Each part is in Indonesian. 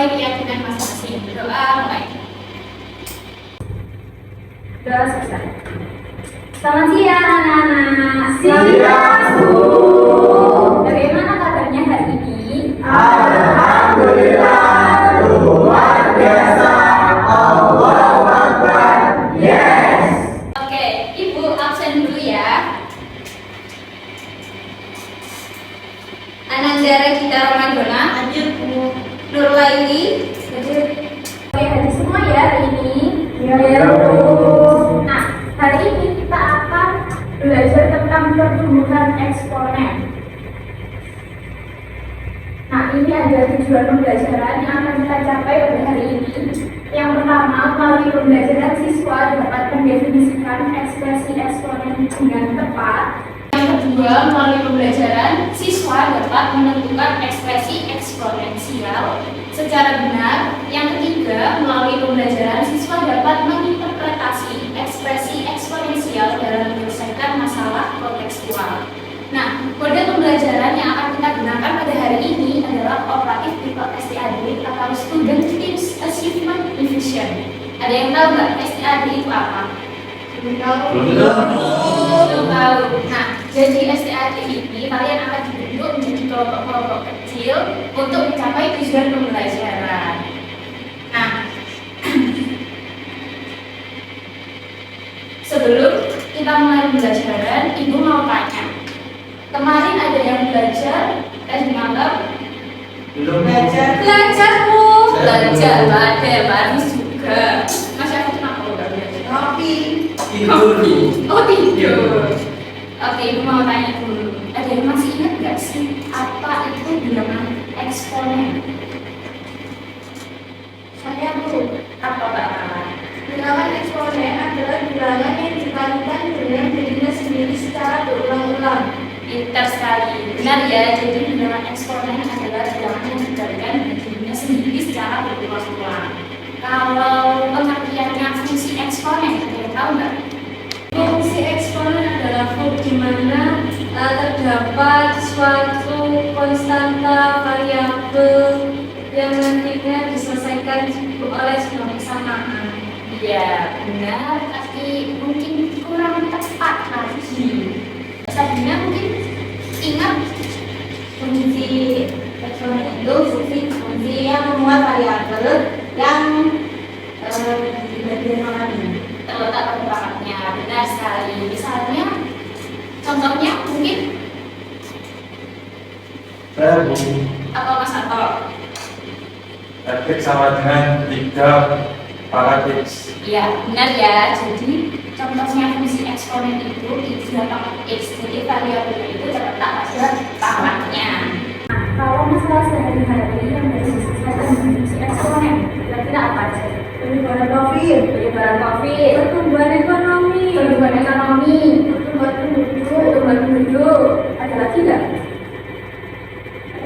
sesuai keyakinan masing-masing. Berdoa mulai. Doa selesai. Selamat siang anak-anak. Siang, Bu. Bagaimana kabarnya hari ini? Alhamdulillah, luar biasa. Allahu Akbar. Yes. Oke, Ibu absen dulu ya. Anandara Gita Ramadona, Hadir, Bu. Nurlaili, Oke, hadir semua ya hari ini. Ya, Bu. Nah, hari ini kita akan belajar tentang pertumbuhan eksponen. Nah, ini ada tujuan pembelajaran yang akan kita capai pada hari ini. Yang pertama, melalui pembelajaran siswa dapat mendefinisikan ekspresi eksponen dengan tepat. Yang kedua, melalui pembelajaran siswa dapat menentukan ekspresi eksponensial secara benar. Yang ketiga, melalui pembelajaran siswa dapat menginterpretasi ekspresi eksponensial dalam menyelesaikan masalah kontekstual. Nah, kode pembelajaran yang akan kita gunakan pada hari ini adalah operatif tipe STAD atau Student Teams Achievement Division. Ada yang tahu nggak STAD itu apa? Belum tahu. Belum tahu. Nah, jadi STAD ini kalian akan dibentuk menjadi kelompok-kelompok kecil untuk mencapai tujuan pembelajaran. Nah, sebelum kita mulai pembelajaran, Ibu mau tanya. Kemarin ada yang belajar tadi malam? Belum. Belajar. Belajar, Bu. Belajar, ada baru juga. Mas Syafri kenapa udah belajar? Kopi. Tidur. Oh, tidur. Oke, Ibu mau tanya dulu. Ada yang masih ingat nggak sih apa itu bilangan eksponen? Saya, Bu. Apa Mbak Mama? Bilangan eksponen adalah bilangan yang dikalikan dengan dirinya sendiri secara berulang-ulang. Pintar sekali. Benar ya, jadi bilangan eksponen adalah bilangan yang dikalikan dengan dirinya sendiri secara berulang-ulang. Kalau pengertiannya fungsi eksponen, ada yang tahu nggak? Fungsi eksponen adalah fungsi di mana terdapat suatu konstanta variabel yang nantinya diselesaikan oleh sebuah kesamaan. Iya, benar, tapi mungkin kurang tepat lagi. Sabina mungkin ingat Fungsi eksponen itu fungsi yang memuat variabel yang dibagi nomornya. terletak pada perangkatnya. Benar sekali. Misalnya, contohnya mungkin Saya, Bu. apa Mas Anto? X sama dengan 3 pangkat X. Iya, benar ya. Jadi contohnya fungsi eksponen itu 3 pangkat X. Jadi variabelnya itu terletak pada pangkatnya. Nah, kalau masalah sehari-hari yang diselesaikan dengan fungsi eksponen, kira-kira apa aja? Penyebaran COVID, Penyebaran COVID, pertumbuhan ekonomi, pertumbuhan ekonomi, pertumbuhan penduduk, pertumbuhan penduduk. Ada lagi nggak?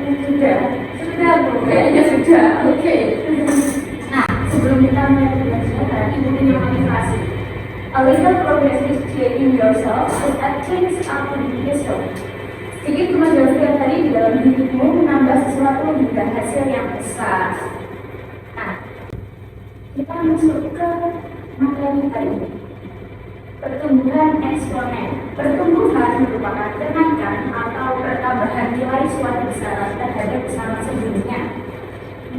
Sudah. Sudah, Bu. Kayaknya sudah. Oke. Nah, sebelum kita mulai pembelajaran, Ibu punya motivasi. A little progress is creating yourself is a change after the show. Sedikit kemajuan setiap hari di dalam hidupmu menambah sesuatu hingga hasil yang besar. Nah, kita masuk ke materi hari ini. Pertumbuhan eksponen. Pertumbuhan merupakan kenaikan atau pertambahan nilai suatu besaran terhadap besaran sebelumnya.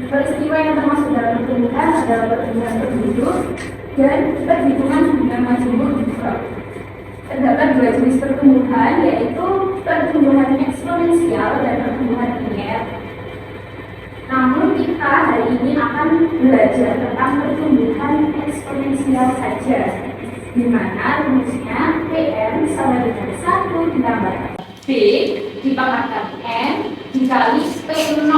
Peristiwa yang termasuk dalam pertumbuhan adalah pertumbuhan penduduk dan perhitungan hubungan majemuk growth. Terdapat 2 jenis pertumbuhan, yaitu pertumbuhan eksponensial dan pertumbuhan linear. Namun kita hari ini akan belajar tentang pertumbuhan eksponensial saja, di mana rumusnya Pn sama dengan 1 ditambah B dipangkatkan N dikali P0.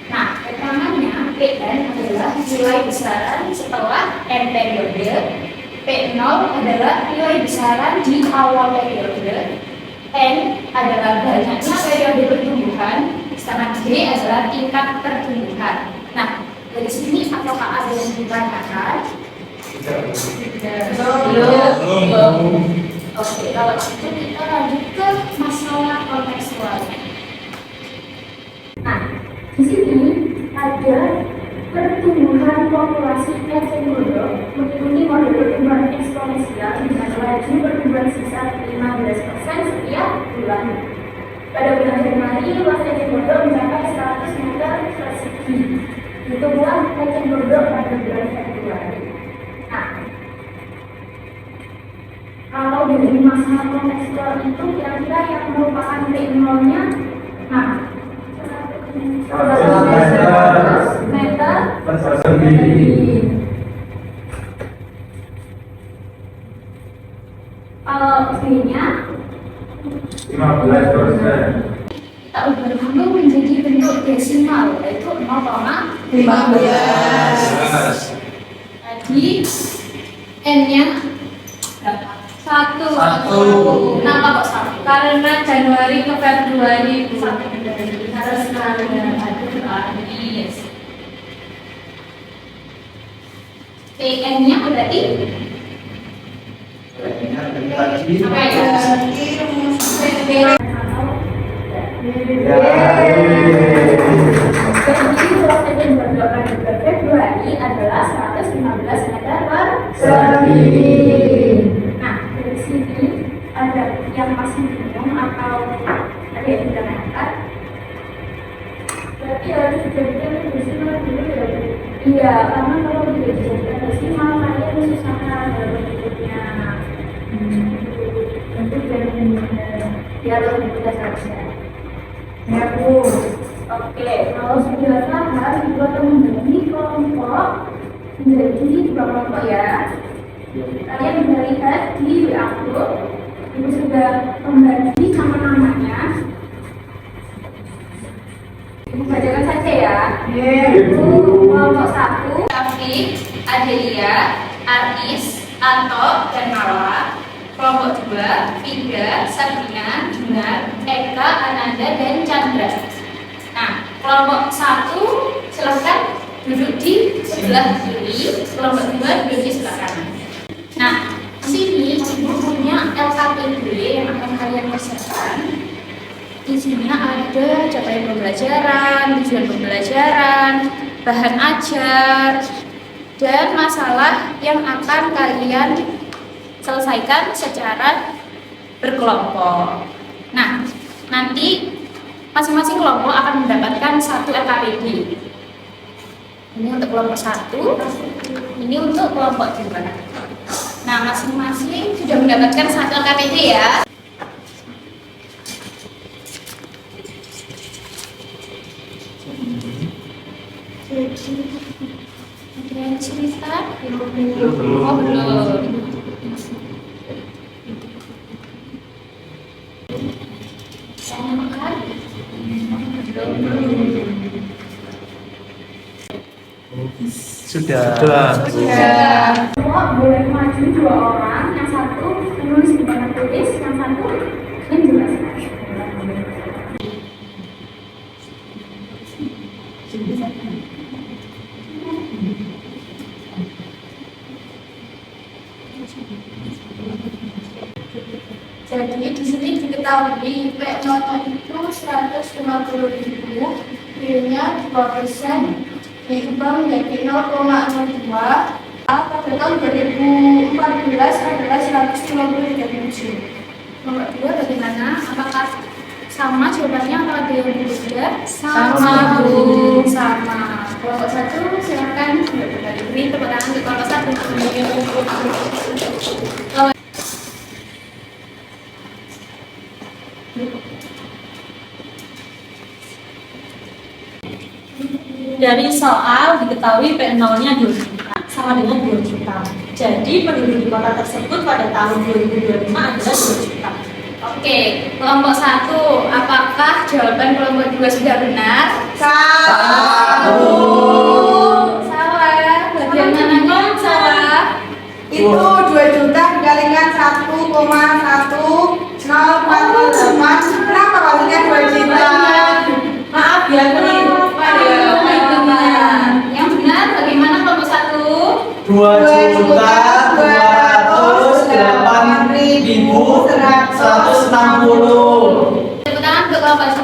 Nah, keterangannya Pn adalah nilai besaran setelah N periode, P0 adalah nilai besaran di awal periode, N adalah banyaknya periode pertumbuhan, sedangkan D adalah tingkat pertumbuhan. Nah, dari sini apakah ada yang ditanyakan? Belum. Oke, kalau itu kita lanjut ke masalah kontekstualnya. Nah, di sini ada pertumbuhan populasi eceng gondok mengikuti model pertumbuhan eksponensial dengan laju pertumbuhan sebesar 15% setiap bulan. Pada bulan Januari, luas eceng gondok mencapai 100 meter persegi. Hitunglah eceng gondok pada bulan Februari. Nah, kalau dari masalah kontekstual itu kira-kira yang merupakan P0-nya, nah, 100 meter persegi. Kalau B-nya 15%. kita ubah dulu menjadi bentuk desimal, yaitu 0,15. Tadi N-nya berapa? 1. Kenapa kok 1? Karena Januari ke Februari Bu. Harus yes. PN-nya berarti apa ya? Jadi luas eceng gondok pada bulan Februari adalah 115 meter persegi. Nah, dari sini ada yang masih bingung atau ada yang tidak angkat. Berarti harus dijadikan desimal dulu ya Bu? Iya, karena kalau tidak dijadikan desimal kalian susahkan dalam bentuknya. Bentuk biar lebih mudah saja. Ya Bu. Oke, kalau sudah paham, Ibu akan membagi kelompok menjadi 2 kelompok ya. Kalian bisa lihat di WA group, Ibu sudah membagi nama-namanya. Ibu bacakan saja ya. Ibu kelompok 1, Taufik, Adelia, Aris, Anto, dan Marwa. Kelompok 2, Vida, Sabrina, Dinar, Eka, Ananda, dan Chandra. Nah, kelompok 1 silahkan duduk di sebelah kiri, kelompok 2 duduk di sebelah kanan. Nah, di sini Ibu punya LKPD yang akan kalian persiapkan. Isinya ada capaian pembelajaran, tujuan pembelajaran, bahan ajar, dan masalah yang akan kalian selesaikan secara berkelompok. Nah, nanti masing-masing kelompok akan mendapatkan 1 LKPD. Ini untuk kelompok 1, ini untuk kelompok 2. Nah, masing-masing sudah mendapatkan 1 LKPD ya. Ada yang cerita? Belum. Oh, belum. Saya makan? Sudah. semua boleh maju 2 orang, yang satu menulis di papan tulis, yang satu menjelaskan. Jadi di sini diketahui P0 itu 150.000, Y-nya 2%, diubah menjadi 0,02. Pada tahun 2014 adalah 153.000. Nomor 2 bagaimana? Apakah sama jawabannya atau ada yang berbeda? Sama, Bu. Sama. Kelompok 1 silakan beri tepuk tangan untuk kelompok 1. Dari soal diketahui P0-nya 2 juta sama dengan 2 juta. Jadi penduduk di kota tersebut pada tahun 2025 adalah 2 juta. Oke, kelompok 1, apakah jawaban kelompok 2 sudah benar? Salah. Bagian mananya salah? Itu 2 juta dikalikan 1,1048. Kenapa maksudnya 2 juta? Maaf ya, Yang benar bagaimana kelompok 1? 2.208.160. Tepuk tangan untuk kelompok 2.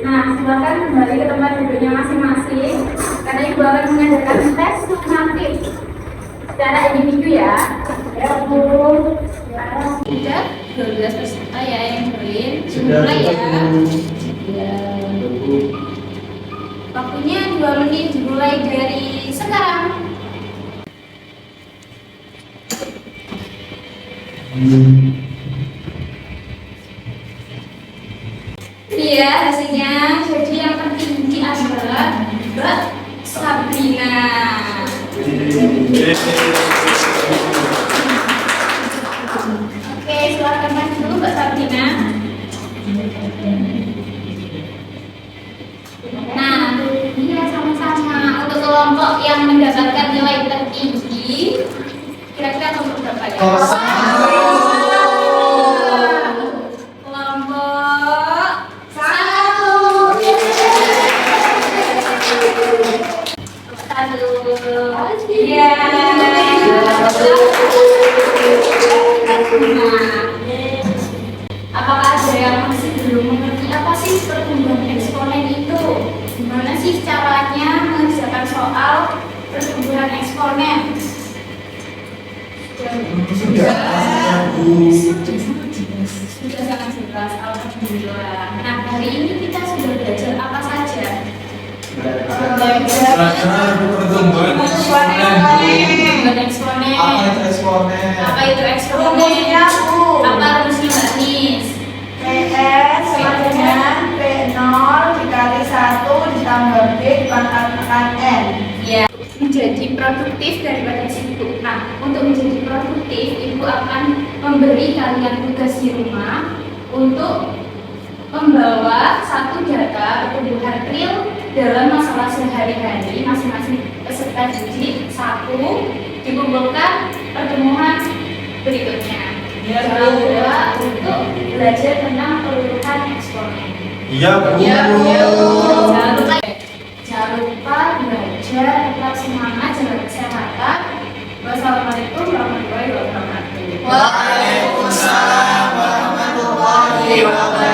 Nah, silakan kembali ke tempat duduknya masing-masing karena ibu akan mengadakan tes summatif secara individu ya. Ya bu. Sudah 12 peserta ya yang join. Mulai ya. Waktunya 2 menit dimulai dari sekarang. Iya, hasilnya jadi yang tertinggi adalah Mbak Sabrina. Oke, silakan maju dulu Mbak Sabrina. Nah, iya sama-sama. Untuk kelompok yang mendapatkan nilai tertinggi, kira-kira nomor berapa ya? Kelompok 1. Iya. Apakah ada yang masih belum mengerti apa sih pertumbuhan eksponen itu? Gimana sih caranya mengerjakan soal pertumbuhan eksponen? Sudah sangat jelas, alhamdulillah. Nah, hari ini kita sudah belajar apa saja? Pertumbuhan Eksponen. Apa itu eksponen? Apa itu eksponen? Rumusnya Bu. Apa rumusnya Mbak Nis? PS sama dengan P0 dikali 1 ditambah B dipangkatkan N. Ya, menjadi produktif daripada sibuk. Nah, untuk menjadi produktif, Ibu akan memberi kalian tugas di rumah untuk membawa satu data pertumbuhan real dalam masalah sehari-hari masing-masing peserta didik. 1 dikumpulkan pertemuan berikutnya. Jangan lupa untuk belajar tentang peluruhan eksponen. Iya, Bu. Jangan lupa belajar, tetap semangat, jaga kesehatan. Wassalamualaikum warahmatullahi wabarakatuh. Waalaikumsalam warahmatullahi wabarakatuh.